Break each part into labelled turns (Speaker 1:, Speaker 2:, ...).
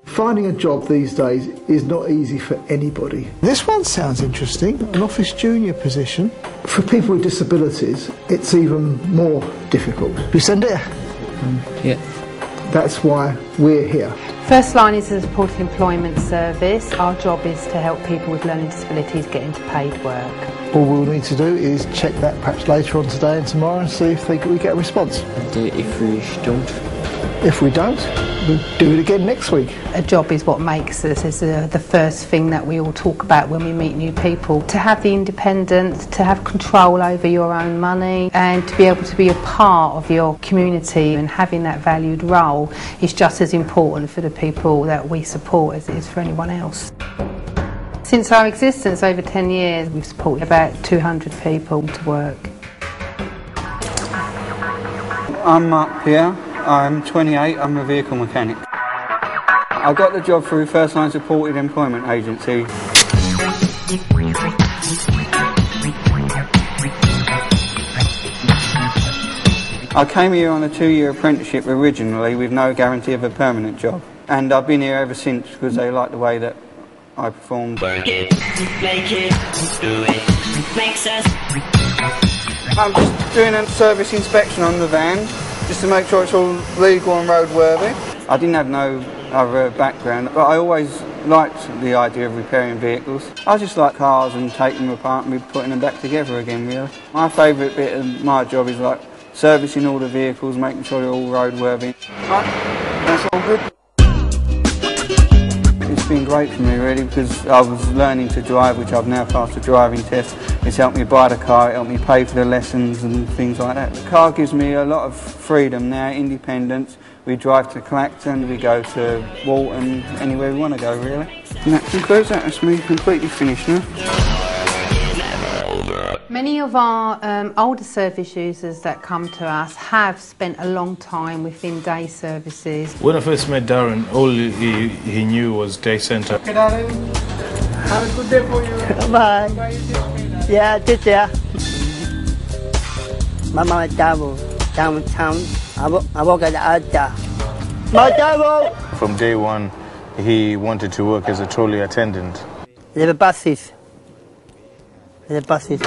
Speaker 1: Finding a job these days is not easy for anybody.
Speaker 2: This one sounds interesting, an office junior position.
Speaker 1: For people with disabilities, it's even more difficult.
Speaker 2: You send it?
Speaker 3: Yeah.
Speaker 1: That's why we're here.
Speaker 4: First Line is a supported employment service. Our job is to help people with learning disabilities get into paid work.
Speaker 2: All we'll need to do is check that perhaps later on today and tomorrow and see if we get a response.
Speaker 3: And if we don't?
Speaker 2: If we don't, we'll do it again next week.
Speaker 4: A job is what makes us, is the first thing that we all talk about when we meet new people. To have the independence, to have control over your own money and to be able to be a part of your community and having that valued role is just as important for the people that we support as it is for anyone else. Since our existence over 10 years, we've supported about 200 people to work.
Speaker 5: I'm up here. I'm 28, I'm a vehicle mechanic. I got the job through First Line Supported Employment Agency. I came here on a 2-year apprenticeship originally with no guarantee of a permanent job. And I've been here ever since because they like the way that I performed.
Speaker 6: Work it, make it, do it, makes us.
Speaker 5: I'm just doing a service inspection on the van, just to make sure it's all legal and roadworthy. I didn't have no other background, but I always liked the idea of repairing vehicles. I just like cars and taking them apart and putting them back together again, really. My favourite bit of my job is like servicing all the vehicles, making sure they're all roadworthy. That's all good. It's been great for me really because I was learning to drive, which I've now passed the driving test. It's helped me buy the car, it helped me pay for the lessons and things like that. The car gives me a lot of freedom now, independence. We drive to Clacton, we go to Walton, anywhere we want to go really. And that concludes that. That's me completely finished now.
Speaker 4: Many of our older service users that come to us have spent a long time within day services.
Speaker 7: When I first met Darren, all he knew was day centre.
Speaker 5: Okay, darling. Have a good day for you.
Speaker 8: Bye. Yeah, good day. My mum is downtown. I work at the Alta. My devil!
Speaker 7: From day one, he wanted to work as a trolley attendant.
Speaker 8: The buses. The buses.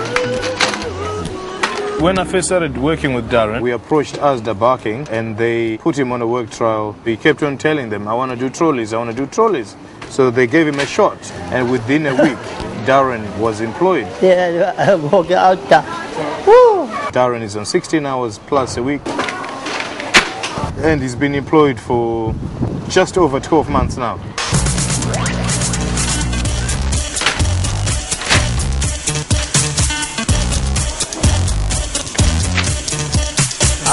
Speaker 7: When I first started working with Darren, we approached Asda Barking and they put him on a work trial. He kept on telling them, I want to do trolleys, I want to do trolleys. So they gave him a shot and within a week, Darren was employed.
Speaker 8: Yeah, I work out there. Woo!
Speaker 7: Darren is on 16 hours plus a week. And he's been employed for just over 12 months now.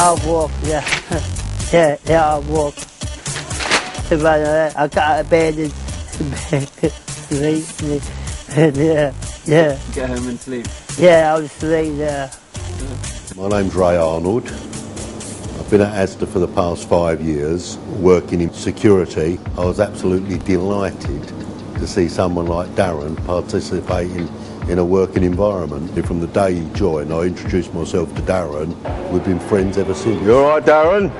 Speaker 8: I walk, yeah. yeah, I walk. I got out of bed and sleep. yeah.
Speaker 3: Get home and sleep?
Speaker 8: Yeah, I was asleep, yeah.
Speaker 9: My name's Ray Arnold. I've been at Asda for the past 5 years, working in security. I was absolutely delighted to see someone like Darren participating in a working environment. From the day he joined, I introduced myself to Darren. We've been friends ever since. You all right, Darren?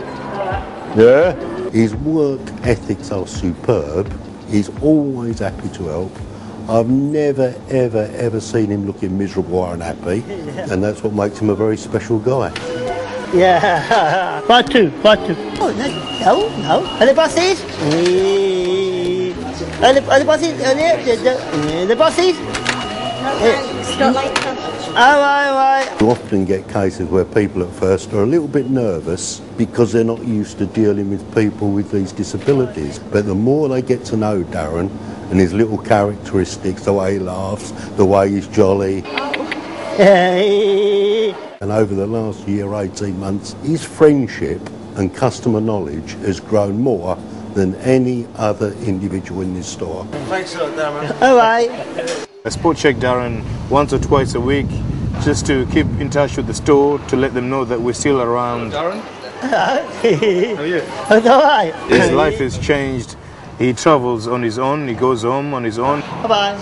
Speaker 9: Yeah? His work ethics are superb. He's always happy to help. I've never, ever seen him looking miserable or unhappy, and that's what makes him a very special guy.
Speaker 8: Yeah, part two. Oh, no. Are the buses? Are the buses? The buses? Right.
Speaker 9: You often get cases where people at first are a little bit nervous because they're not used to dealing with people with these disabilities. But the more they get to know Darren and his little characteristics, the way he laughs, the way he's jolly. And over the last year, 18 months, his friendship and customer knowledge has grown more than any other individual in this store.
Speaker 5: Thanks a lot, Darren.
Speaker 8: All right.
Speaker 7: I spot check Darren once or twice a week just to keep in touch with the store, to let them know that we're still around.
Speaker 5: Darren?
Speaker 8: How
Speaker 5: are you?
Speaker 8: All right.
Speaker 7: His life has changed. He travels on his own, he goes home on his own.
Speaker 8: Bye-bye.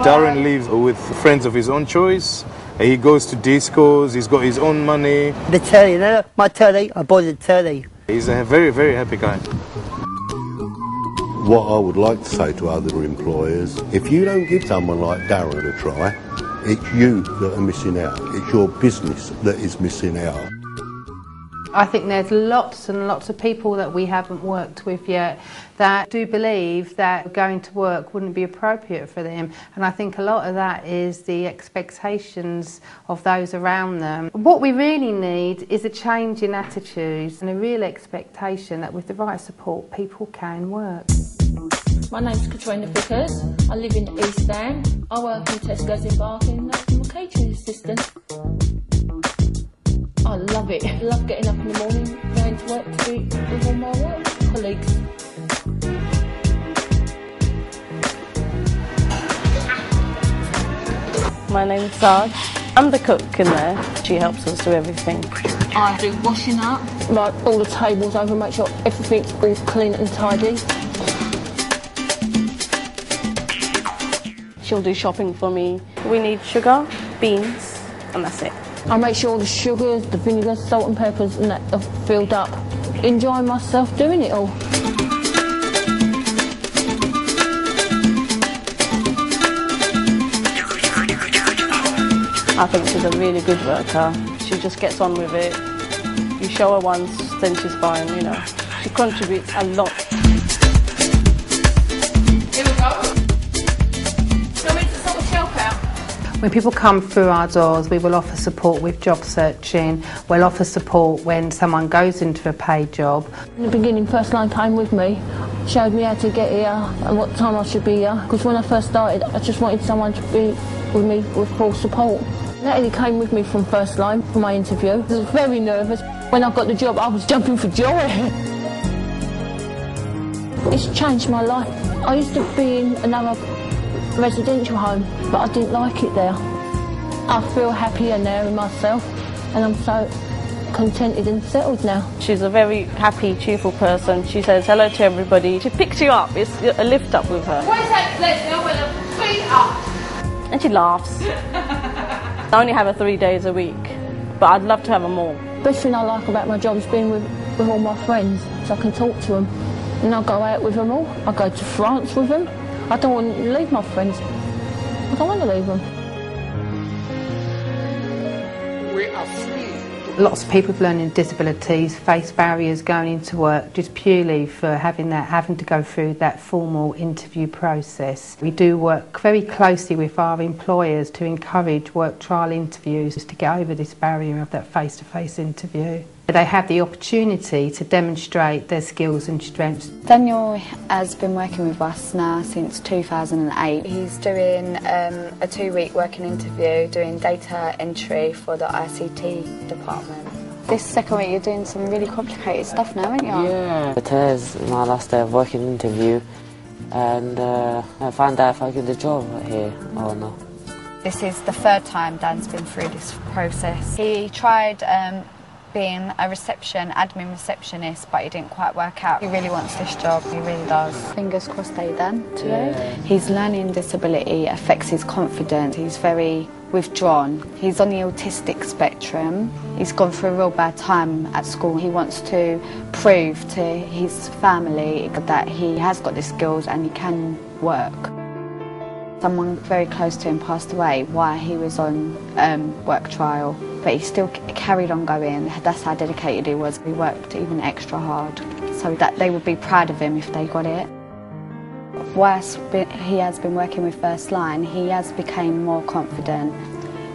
Speaker 7: Darren lives with friends of his own choice. He goes to discos, he's got his own money.
Speaker 8: The telly, my telly, I bought the telly.
Speaker 7: He's a very, very happy guy.
Speaker 9: What I would like to say to other employers, if you don't give someone like Darren a try, it's you that are missing out. It's your business that is missing out.
Speaker 4: I think there's lots and lots of people that we haven't worked with yet that do believe that going to work wouldn't be appropriate for them, and I think a lot of that is the expectations of those around them. What we really need is a change in attitudes and a real expectation that with the right support people can work.
Speaker 10: My name's Katrina Vickers. I live in East End. I work in Tesco's in Barking. I'm a catering assistant. I love it. I love getting up in the morning, going to work to be with all my work colleagues.
Speaker 11: My name's Sarge. I'm the cook in there. She helps us do everything.
Speaker 10: I do washing up, like all the tables over, make sure everything's all clean and tidy.
Speaker 11: She'll do shopping for me. We need sugar, beans, and that's it.
Speaker 10: I make sure all the sugars, the vinegar, salt and peppers and that are filled up. Enjoy myself doing it all.
Speaker 11: I think she's a really good worker. She just gets on with it. You show her once, then she's fine, you know. She contributes a lot.
Speaker 10: Here we go. Go into sort of shelf out.
Speaker 4: When people come through our doors, we will offer support with job searching. We'll offer support when someone goes into a paid job.
Speaker 10: In the beginning, First Line came with me, showed me how to get here and what time I should be here. Because when I first started, I just wanted someone to be with me with full support. Natalie came with me from First Line for my interview. I was very nervous. When I got the job, I was jumping for joy. It's changed my life. I used to be in another residential home, but I didn't like it there. I feel happier now in myself, and I'm so contented and settled now.
Speaker 11: She's a very happy, cheerful person. She says hello to everybody. She picks you up. It's a lift up with her.
Speaker 10: What is that, Leslie? With a feet up.
Speaker 11: And she laughs. I only have her 3 days a week, but I'd love to have her more.
Speaker 10: The best thing I like about my job is being with all my friends, so I can talk to them. And I go out with them all. I go to France with them. I don't want to leave my friends. I don't want to leave them.
Speaker 8: We are free.
Speaker 4: Lots of people with learning disabilities face barriers going into work just purely for having to go through that formal interview process. We do work very closely with our employers to encourage work trial interviews to get over this barrier of that face-to-face interview. They have the opportunity to demonstrate their skills and strengths.
Speaker 12: Daniel has been working with us now since 2008. He's doing a 2-week working interview, doing data entry for the ICT department. This second week you're doing some really complicated stuff now, aren't you?
Speaker 3: Yeah. Today's my last day of working interview, and I found out if I get the job here or not.
Speaker 12: This is the 3rd time Dan's been through this process. He tried being a admin receptionist, but it didn't quite work out. He really wants this job, he really does. Fingers crossed they done today. Yeah. His learning disability affects his confidence. He's very withdrawn. He's on the autistic spectrum. He's gone through a real bad time at school. He wants to prove to his family that he has got the skills and he can work. Someone very close to him passed away while he was on work trial, but he still carried on going. That's how dedicated he was. He worked even extra hard, so that they would be proud of him if they got it. Whilst he has been working with First Line, he has become more confident.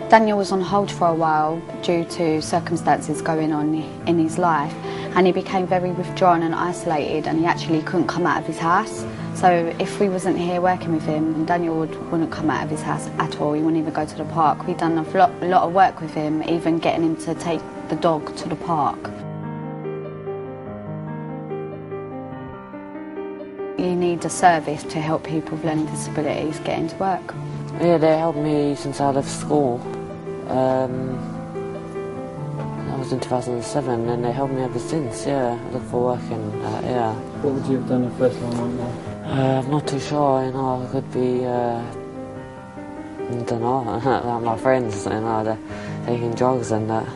Speaker 12: Daniel was on hold for a while due to circumstances going on in his life, and he became very withdrawn and isolated, and he actually couldn't come out of his house. So if we wasn't here working with him, Daniel wouldn't come out of his house at all. He wouldn't even go to the park. We've done a lot of work with him, even getting him to take the dog to the park. You need a service to help people with learning disabilities get into work.
Speaker 3: Yeah, they helped me since I left school. That was in 2007, and they helped me ever since. Yeah, I look for work and yeah.
Speaker 13: What would you have done if First Line went there?
Speaker 3: I'm not too sure. You know, I could be. I don't know. Like my friends, you know, they're taking drugs and that.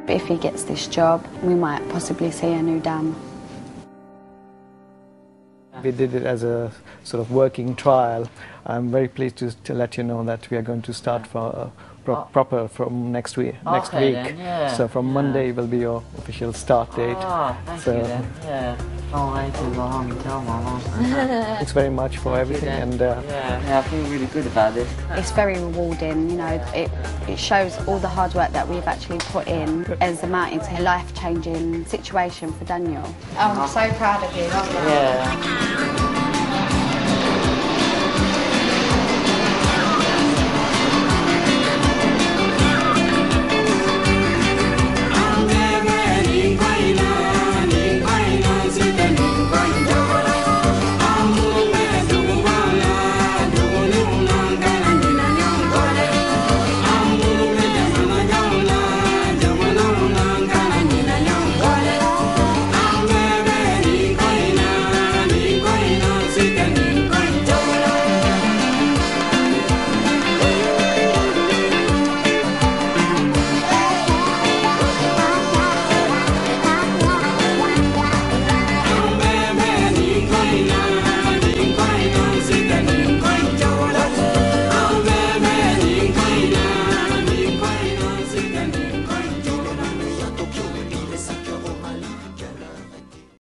Speaker 12: If he gets this job, we might possibly see a new Dan.
Speaker 13: We did it as a sort of working trial. I'm very pleased to let you know that we are going to start for proper from next week.
Speaker 3: Then, yeah.
Speaker 13: So from Monday will be your official start date.
Speaker 3: Thank you then. Yeah. Can't wait to go home and tell my mum.
Speaker 13: Thanks very much for everything. And
Speaker 3: I feel really good about this.
Speaker 12: It's very rewarding, you know, it shows all the hard work that we've actually put in as amounting to a life-changing situation for Daniel. I'm so proud of you.
Speaker 3: Yeah.